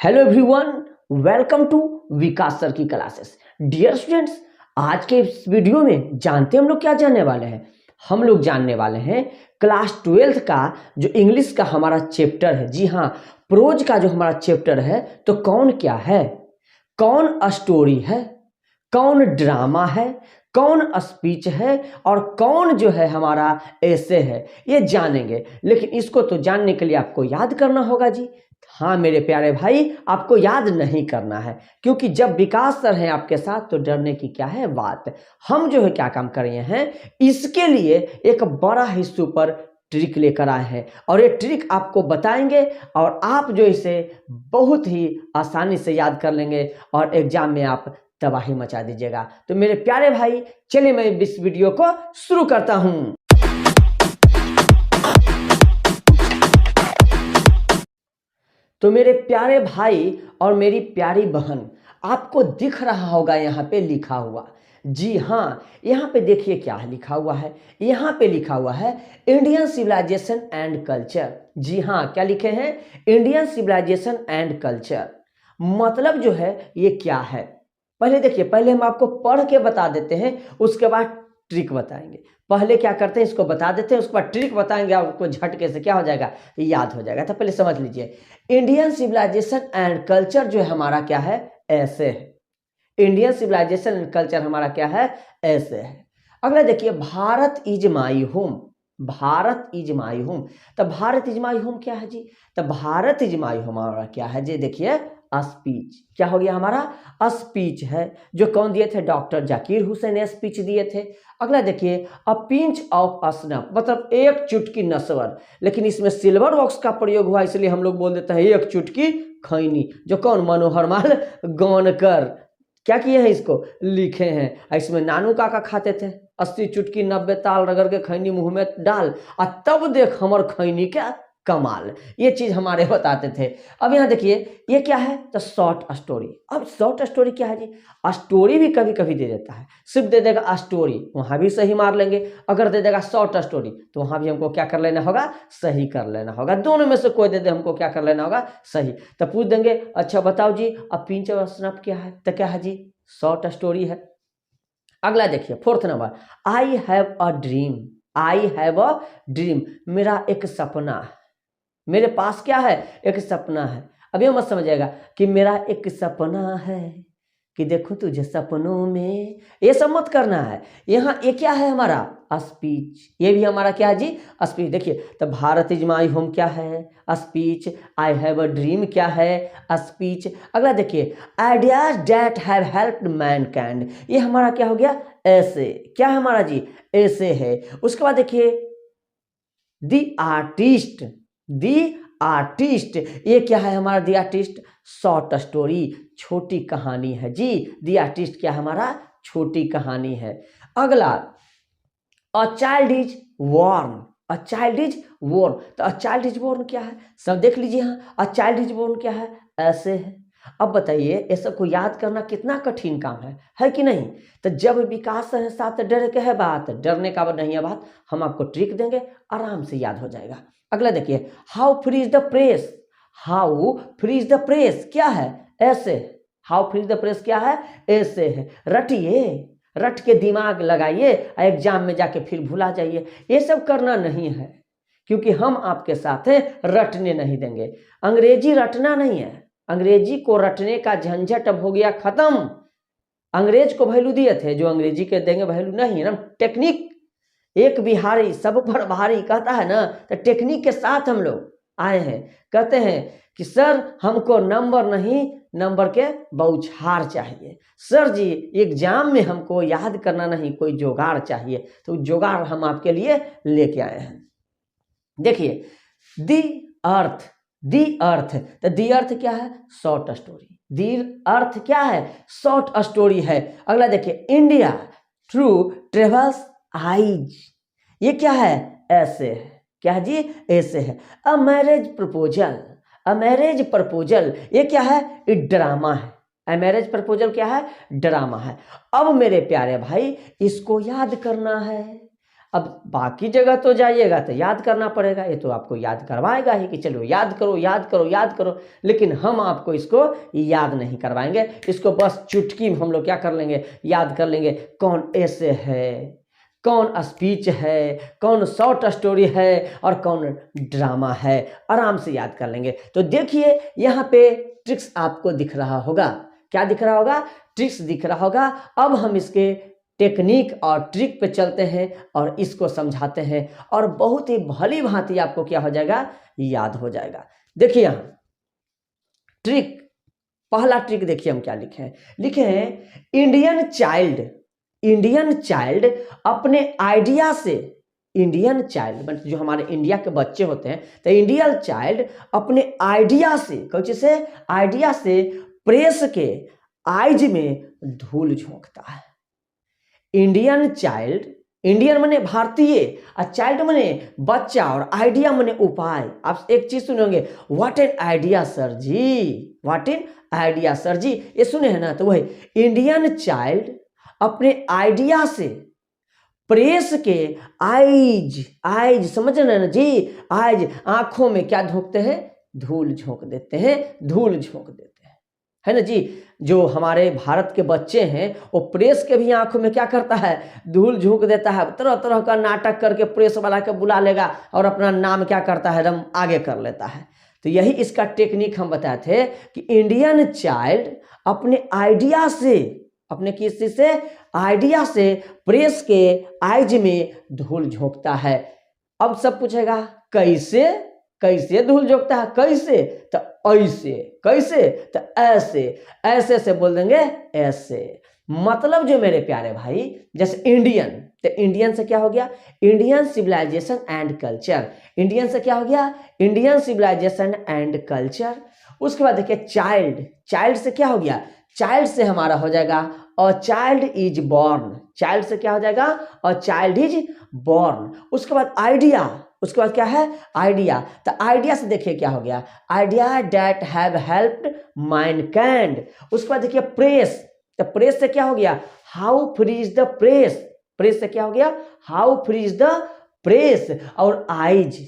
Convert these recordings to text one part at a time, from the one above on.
Hello everyone, welcome to Vikas sir की classes. Dear students, आज के इस वीडियो में जानते हैं हम लोग क्या जानने वाले हैं। हम लोग जानने वाले हैं क्लास 12th का जो इंग्लिश का हमारा चैप्टर है। जी हाँ, प्रोज का जो हमारा चैप्टर है, तो कौन क्या है, कौन स्टोरी है, कौन ड्रामा है, कौन स्पीच है और कौन जो है हमारा ऐसे है, ये जानेंगे। लेकिन इसको तो जानने के लिए आपको याद करना होगा जी। हाँ मेरे प्यारे भाई, आपको याद नहीं करना है, क्योंकि जब विकास सर हैं आपके साथ तो डरने की क्या है बात। हम जो है क्या काम कर रहे हैं, इसके लिए एक बड़ा ही सुपर ट्रिक लेकर आए हैं और ये ट्रिक आपको बताएंगे और आप जो इसे बहुत ही आसानी से याद कर लेंगे और एग्जाम में आप तबाही मचा दीजिएगा। तो मेरे प्यारे भाई, चलिए मैं इस वीडियो को शुरू करता हूं। तो मेरे प्यारे भाई और मेरी प्यारी बहन, आपको दिख रहा होगा यहाँ पे लिखा हुआ। जी हाँ, यहाँ पे देखिए क्या लिखा हुआ है। यहाँ पे लिखा हुआ है इंडियन सिविलाइजेशन एंड कल्चर। जी हाँ, क्या लिखे हैं, इंडियन सिविलाइजेशन एंड कल्चर। मतलब जो है ये क्या है, पहले देखिए, पहले हम आपको पढ़ के बता देते हैं, उसके बाद ट्रिक बताएंगे। पहले क्या करते हैं, इसको बता देते हैं, उसके बाद ट्रिक बताएंगे, आपको झटके से क्या हो जाएगा, याद हो जाएगा। तो पहले समझ लीजिए, इंडियन सिविलाइजेशन एंड कल्चर जो है हमारा क्या है, ऐसे है। इंडियन सिविलाइजेशन एंड कल्चर हमारा क्या है, ऐसे है। अगला देखिए, Bharat is my home. Bharat is my home, तो भारत इज माई होम क्या है जी, तो भारत इज माई होम हमारा क्या है जी, देखिए स्पीच। क्या हो गया हमारा, स्पीच है, जो कौन दिए थे, डॉक्टर जाकिर हुसैन स्पीच दिए थे। अगला देखिए, अ पिंच ऑफ स्नफ, मतलब एक चुटकी नस्वर, लेकिन इसमें सिल्वर वॉक्स का प्रयोग हुआ, इसलिए हम लोग बोल देते हैं एक चुटकी खैनी, जो कौन, मनोहर माल गौनकर क्या किए हैं, इसको लिखे हैं। इसमें नानू काका खाते थे, 80 चुटकी 90 ताल रगड़ के खैनी मुंह में डाल, और तब देख हमर खैनी क्या कमाल, ये चीज हमारे बताते थे। अब यहाँ देखिए, ये क्या है, तो शॉर्ट स्टोरी। अब शॉर्ट स्टोरी क्या है जी, स्टोरी भी कभी कभी दे देता है, सिर्फ दे देगा स्टोरी, वहां भी सही मार लेंगे। अगर दे देगा शॉर्ट स्टोरी तो वहां भी हमको क्या कर लेना होगा, सही कर लेना होगा। दोनों में से कोई दे दे, हमको क्या कर लेना होगा, सही। तो पूछ देंगे, अच्छा बताओ जी, अब पिंच और स्नफ क्या है, तो क्या है जी, शॉर्ट स्टोरी है। अगला देखिए, fourth number, I have a dream. I have a dream, मेरा एक सपना है, मेरे पास क्या है, एक सपना है। अभी मत समझिएगा कि मेरा एक सपना है कि देखो तुझे सपनों में, ये सब मत करना है। यहाँ ये क्या है हमारा, स्पीच, ये भी हमारा क्या है जी, स्पीच। देखिए, तो भारत इज माई होम क्या है, speech. I have a dream क्या है, स्पीच। अगला देखिए, ideas that have helped Mankind, ये हमारा क्या हो गया, ऐसे। क्या है हमारा जी, ऐसे है। उसके बाद देखिए, द आर्टिस्ट। दी आर्टिस्ट, ये क्या है हमारा, दी आर्टिस्ट, शॉर्ट स्टोरी, छोटी कहानी है जी। दी आर्टिस्ट क्या है हमारा, छोटी कहानी है। अगला, a child is born. A child is born, तो अ चाइल्ड इज वॉर्न क्या है, सब देख लीजिए। हाँ, अ चाइल्ड इज वॉर्न क्या है, ऐसे है। अब बताइए, ये सबको याद करना कितना कठिन काम है कि नहीं। तो जब विकास है साथ डर के है बात, डरने का नहीं है बात, हम आपको ट्रिक देंगे, आराम से याद हो जाएगा। अगला देखिए, how free is the press. How free is the press क्या है, ऐसे। How free is the press क्या है, ऐसे है। रटिए, रट के दिमाग लगाइए, एग्जाम में जाके फिर भुला जाइए, ये सब करना नहीं है, क्योंकि हम आपके साथ हैं, रटने नहीं देंगे। अंग्रेजी रटना नहीं है, अंग्रेजी को रटने का झंझट अब हो गया खत्म। अंग्रेज को वैल्यू दिए थे, जो अंग्रेजी के देंगे वैल्यू नहीं है ना। टेक्निक, एक बिहारी सब पर भारी कहता है ना, तो टेक्निक के साथ हम लोग आए हैं। कहते हैं कि सर हमको नंबर नहीं, नंबर के बौछार चाहिए। सर जी एग्जाम में हमको याद करना नहीं, कोई जुगाड़ चाहिए, तो जुगाड़ हम आपके लिए लेके आए हैं। देखिए, दी अर्थ। दी अर्थ, तो दी अर्थ क्या है, शॉर्ट स्टोरी। दी अर्थ क्या है, शॉर्ट स्टोरी है। अगला देखिए, इंडिया थ्रू ट्रेवल्स आइज, ये क्या है, ऐसे है। क्या है जी, ऐसे है। A marriage proposal. A marriage proposal, ये क्या है, ये ड्रामा है। अ मैरिज प्रपोजल क्या है, ड्रामा है। अब मेरे प्यारे भाई, इसको याद करना है, अब बाकी जगह तो जाइएगा तो याद करना पड़ेगा, ये तो आपको याद करवाएगा ही कि चलो याद करो याद करो याद करो, लेकिन हम आपको इसको याद नहीं करवाएंगे। इसको बस चुटकी में हम लोग क्या कर लेंगे, याद कर लेंगे। कौन ऐसे है, कौन स्पीच है, कौन शॉर्ट स्टोरी है और कौन ड्रामा है, आराम से याद कर लेंगे। तो देखिए यहाँ पे ट्रिक्स आपको दिख रहा होगा, क्या दिख रहा होगा, ट्रिक्स दिख रहा होगा। अब हम इसके टेक्निक और ट्रिक पे चलते हैं और इसको समझाते हैं और बहुत ही भली भांति आपको क्या हो जाएगा, याद हो जाएगा। देखिए यहाँ ट्रिक, पहला ट्रिक देखिए हम क्या लिखे हैं, लिखे हैं इंडियन चाइल्ड, इंडियन चाइल्ड अपने आइडिया से, इंडियन चाइल्ड मतलब जो हमारे इंडिया के बच्चे होते हैं, तो इंडियन चाइल्ड अपने आइडिया से, कौन से आइडिया से प्रेस के आइज में धूल झोंकता है। इंडियन चाइल्ड, इंडियन माने भारतीय और चाइल्ड माने बच्चा और आइडिया माने उपाय। आप एक चीज सुने होंगे, what an idea sir ji, what an idea sir ji, ये सुने हैं ना, तो वही इंडियन चाइल्ड अपने आइडिया से प्रेस के आइज, आइज समझ रहे हैं ना जी, आइज आंखों में क्या झोंकते हैं, धूल झोंक देते हैं, धूल झोंक देते हैं, है ना जी। जो हमारे भारत के बच्चे हैं वो प्रेस के भी आंखों में क्या करता है, धूल झोंक देता है, तरह तरह का नाटक करके प्रेस वाला के बुला लेगा और अपना नाम क्या करता है, एकदम आगे कर लेता है। तो यही इसका टेक्निक हम बताए थे कि इंडियन चाइल्ड अपने आइडिया से, अपने किसी से आइडिया से प्रेस के आइज में धूल झोंकता है। अब सब पूछेगा कैसे, कैसे धूल झोंकता है, कैसे, तो ऐसे, कैसे, तो ऐसे, ऐसे से बोल देंगे ऐसे। मतलब जो मेरे प्यारे भाई, जैसे इंडियन, तो इंडियन से क्या हो गया, Indian civilization and culture, Indian से क्या हो गया, इंडियन सिविलाइजेशन एंड कल्चर। उसके बाद देखिए चाइल्ड, चाइल्ड से क्या हो गया, चाइल्ड से हमारा हो जाएगा अ चाइल्ड इज बॉर्न, चाइल्ड से क्या हो जाएगा, अ चाइल्ड इज बॉर्न। उसके बाद आइडिया, उसके बाद क्या है, आइडिया, तो आइडिया से देखिए क्या हो गया, idea that have helped Mankind. उसके बाद देखिए प्रेस, तो प्रेस से क्या हो गया, how free is the press, press से क्या हो गया, how free is the press. और आइज,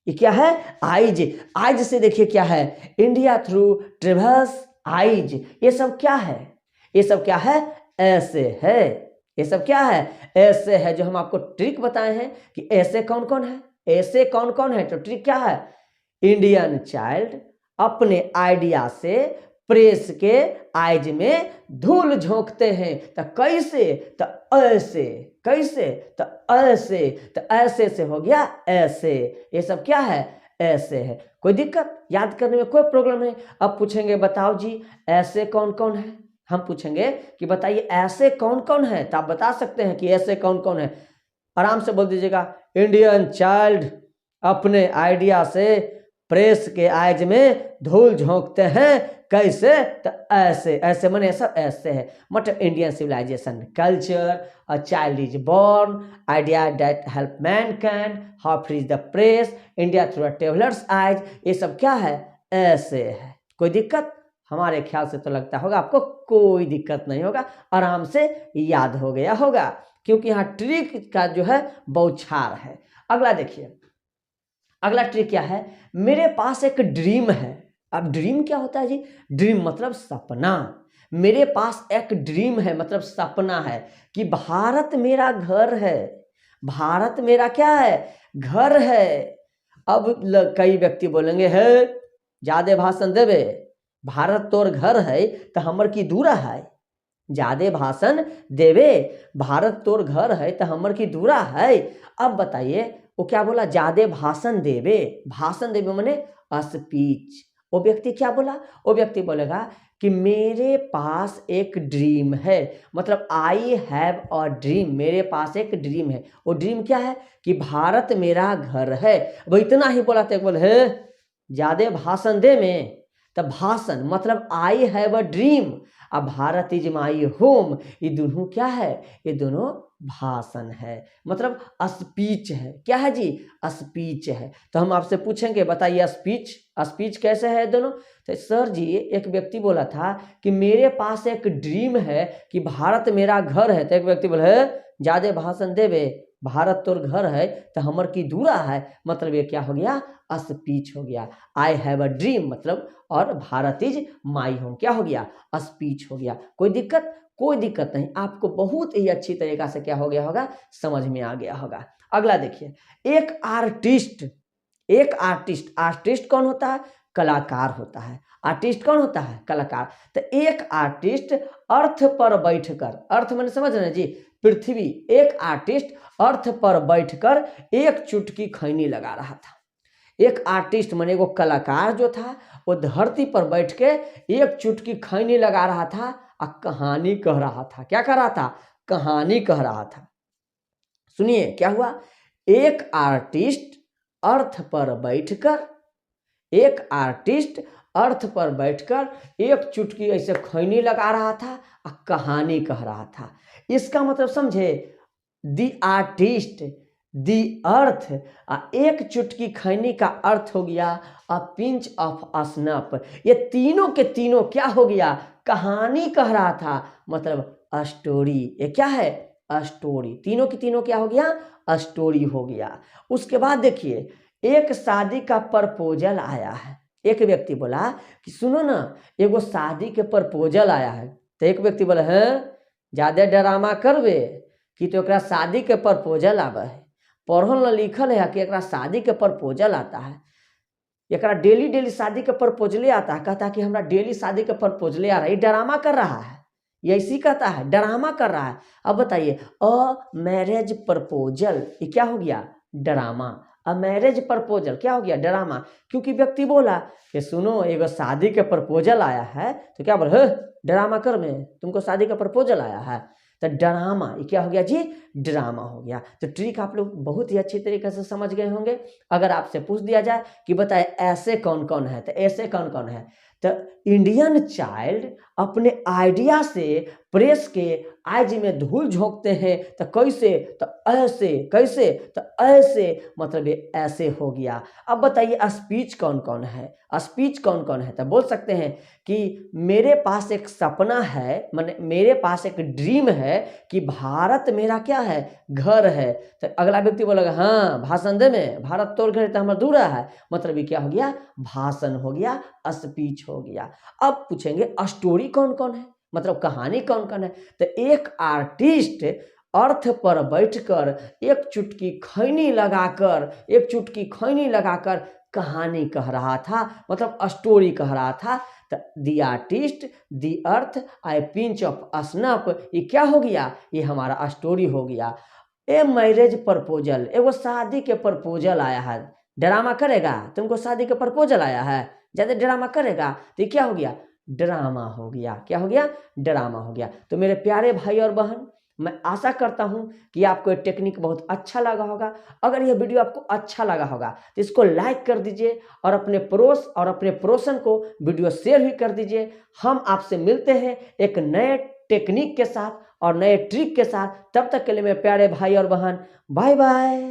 ये क्या है, आइज, आइज से देखिए क्या है, इंडिया थ्रू ट्रेवर्स आइज। ये सब क्या है, ये सब क्या है, ऐसे है, ये सब क्या है, ऐसे है। जो हम आपको ट्रिक बताए हैं कि ऐसे कौन कौन है, ऐसे कौन कौन है, तो ट्रिक क्या है, इंडियन चाइल्ड अपने आइडिया से प्रेस के आइज में धूल झोंकते हैं। तो कैसे, तो ऐसे, कैसे, तो ऐसे, तो ऐसे से हो गया ऐसे। ये सब क्या है, ऐसे है। कोई दिक्कत, याद करने में कोई प्रॉब्लम नहीं। अब पूछेंगे बताओ जी ऐसे कौन कौन है, हम पूछेंगे कि बताइए ऐसे कौन कौन है, तो आप बता सकते हैं कि ऐसे कौन कौन है, आराम से बोल दीजिएगा, इंडियन चाइल्ड अपने आइडिया से प्रेस के आइज में धूल झोंकते हैं, कैसे, तो ऐसे, ऐसे माने सब ऐसे है। मतलब Indian civilization culture, a child is born, idea that help mankind, how free is the press, India through travellers eyes. ये सब क्या है, ऐसे है। कोई दिक्कत, हमारे ख्याल से तो लगता होगा आपको कोई दिक्कत नहीं होगा, आराम से याद हो गया होगा, क्योंकि यहाँ ट्रिक का जो है बौछार है। अगला देखिए, अगला ट्रिक क्या है, मेरे पास एक ड्रीम है। अब ड्रीम क्या होता है जी, ड्रीम मतलब सपना। मेरे पास एक ड्रीम है मतलब सपना है कि भारत मेरा घर है, भारत मेरा क्या है, घर है। अब कई व्यक्ति बोलेंगे है ज्यादा भाषण देवे, भारत तोर घर है तो हमर की दूरा है, ज्यादा भाषण देवे, भारत तोर घर है तो हमर की दूरा है। अब बताइए वो क्या बोला, ज्यादा भाषण देवे, भाषण देवे माने स्पीच। वो व्यक्ति क्या बोला, वो व्यक्ति बोलेगा कि मेरे पास एक ड्रीम है, मतलब आई हैव अ ड्रीम, मेरे पास एक ड्रीम है। वो ड्रीम क्या है कि भारत मेरा घर है। वो इतना ही बोला तो बोले है ज्यादा भाषण दे में, तो भाषण मतलब आई हैव अ ड्रीम, अब भारत इज माई होम, ये दोनों क्या है, ये दोनों भाषण है, मतलब स्पीच है। क्या है जी, स्पीच है। तो हम आपसे पूछेंगे बताइए स्पीच, स्पीच कैसे है दोनों। तो सर जी एक व्यक्ति बोला था कि मेरे पास एक ड्रीम है कि भारत मेरा घर है, तो एक व्यक्ति बोले ज्यादा भाषण देवे, भारत तोर घर है तो हमर की दूरा है, मतलब ये क्या हो गया, स्पीच हो गया। आई हैव अ ड्रीम मतलब, और भारत इज माई होम क्या हो गया, स्पीच हो गया। कोई दिक्कत, कोई दिक्कत नहीं, आपको बहुत ही अच्छी तरीका से क्या हो गया होगा, समझ में आ गया होगा। अगला देखिए, एक आर्टिस्ट, एक आर्टिस्ट, आर्टिस्ट कौन होता है, कलाकार होता है। आर्टिस्ट कौन होता है, कलाकार। तो एक आर्टिस्ट अर्थ पर बैठकर, अर्थ मैंने समझ रहे हैं जी, पृथ्वी, एक आर्टिस्ट अर्थ पर बैठकर एक चुटकी खैनी लगा रहा था। एक आर्टिस्ट माने वो कलाकार जो था, वो धरती पर बैठ के एक चुटकी खैनी लगा रहा था और कहानी कह रहा था। क्या कह रहा था, कहानी कह रहा था। सुनिए क्या हुआ, एक आर्टिस्ट अर्थ पर बैठकर, एक आर्टिस्ट अर्थ पर बैठकर एक चुटकी ऐसे खैनी लगा रहा था और कहानी कह रहा था। इसका मतलब समझे, दी आर्टिस्ट, दी अर्थ, एक चुटकी खैनी का अर्थ हो गया अ पिंच ऑफ स्नफ। ये तीनों के तीनों क्या हो गया, कहानी कह रहा था, मतलब स्टोरी। ये क्या है, स्टोरी। तीनों की तीनों क्या हो गया, स्टोरी हो गया। उसके बाद देखिए, एक शादी का प्रपोजल आया है। एक व्यक्ति बोला कि सुनो ना, एगो शादी के प्रपोजल आया है। तो एक व्यक्ति बोला, है ज्यादा ड्रामा करबे कि तो एकरा शादी के प्रपोजल आवे है। पढ़ल न लिखल है कि एकरा शादी के प्रपोजल आता है, एकरा डेली डेली शादी के प्रपोजले आता है। कहता है कि हमरा डेली शादी के प्रपोजले आ रहा है। ये ड्रामा कर रहा है, ये ऐसी कहता है, ड्रामा कर रहा है। अब बताइए, अ मैरिज प्रपोजल, ये क्या हो गया, ड्रामा। अ मैरिज प्रपोजल क्या हो गया, ड्रामा। क्योंकि व्यक्ति बोला कि सुनो एगो शादी के प्रपोजल आया है, तो क्या बोले, ड्रामा कर में, तुमको शादी का प्रपोजल आया है। तो ड्रामा, ये क्या हो गया जी, ड्रामा हो गया। तो ट्रिक आप लोग बहुत ही अच्छी तरीके से समझ गए होंगे। अगर आपसे पूछ दिया जाए कि बताए ऐसे कौन कौन है, तो ऐसे कौन कौन है, तो इंडियन चाइल्ड अपने आइडिया से प्रेस के आइज में धूल झोंकते हैं। तो कैसे, तो ऐसे, कैसे, तो ऐसे, मतलब ये ऐसे हो गया। अब बताइए स्पीच कौन कौन है, स्पीच कौन कौन है। तो बोल सकते हैं कि मेरे पास एक सपना है, माने मेरे पास एक ड्रीम है कि भारत मेरा क्या है, घर है। तो अगला व्यक्ति बोलेगा, हाँ भाषण दे में, भारत तोर घर तो हमारा दूरा है, मतलब ये क्या हो गया, भाषण हो गया, स्पीच हो गया। अब पूछेंगे स्टोरी कौन कौन है, मतलब कहानी कौन कौन है। तो एक आर्टिस्ट अर्थ पर बैठकर एक चुटकी खैनी लगाकर, एक चुटकी खैनी लगाकर कहानी कह रहा था, मतलब स्टोरी कह रहा था। तो the artist, the earth, I pinch of snuff, ये क्या हो गया, ये हमारा स्टोरी हो गया। ए मैरिज प्रपोजल, एगो शादी के प्रपोजल आया है, ड्रामा करेगा, तुमको शादी के प्रपोजल आया है, ज्यादा ड्रामा करेगा, तो ये क्या हो गया, ड्रामा हो गया। क्या हो गया, ड्रामा हो गया। तो मेरे प्यारे भाई और बहन, मैं आशा करता हूं कि आपको ये टेक्निक बहुत अच्छा लगा होगा। अगर यह वीडियो आपको अच्छा लगा होगा तो इसको लाइक कर दीजिए और अपने पड़ोस और अपने पड़ोसन को वीडियो शेयर भी कर दीजिए। हम आपसे मिलते हैं एक नए टेक्निक के साथ और नए ट्रिक के साथ। तब तक के लिए मेरे प्यारे भाई और बहन, बाय बाय।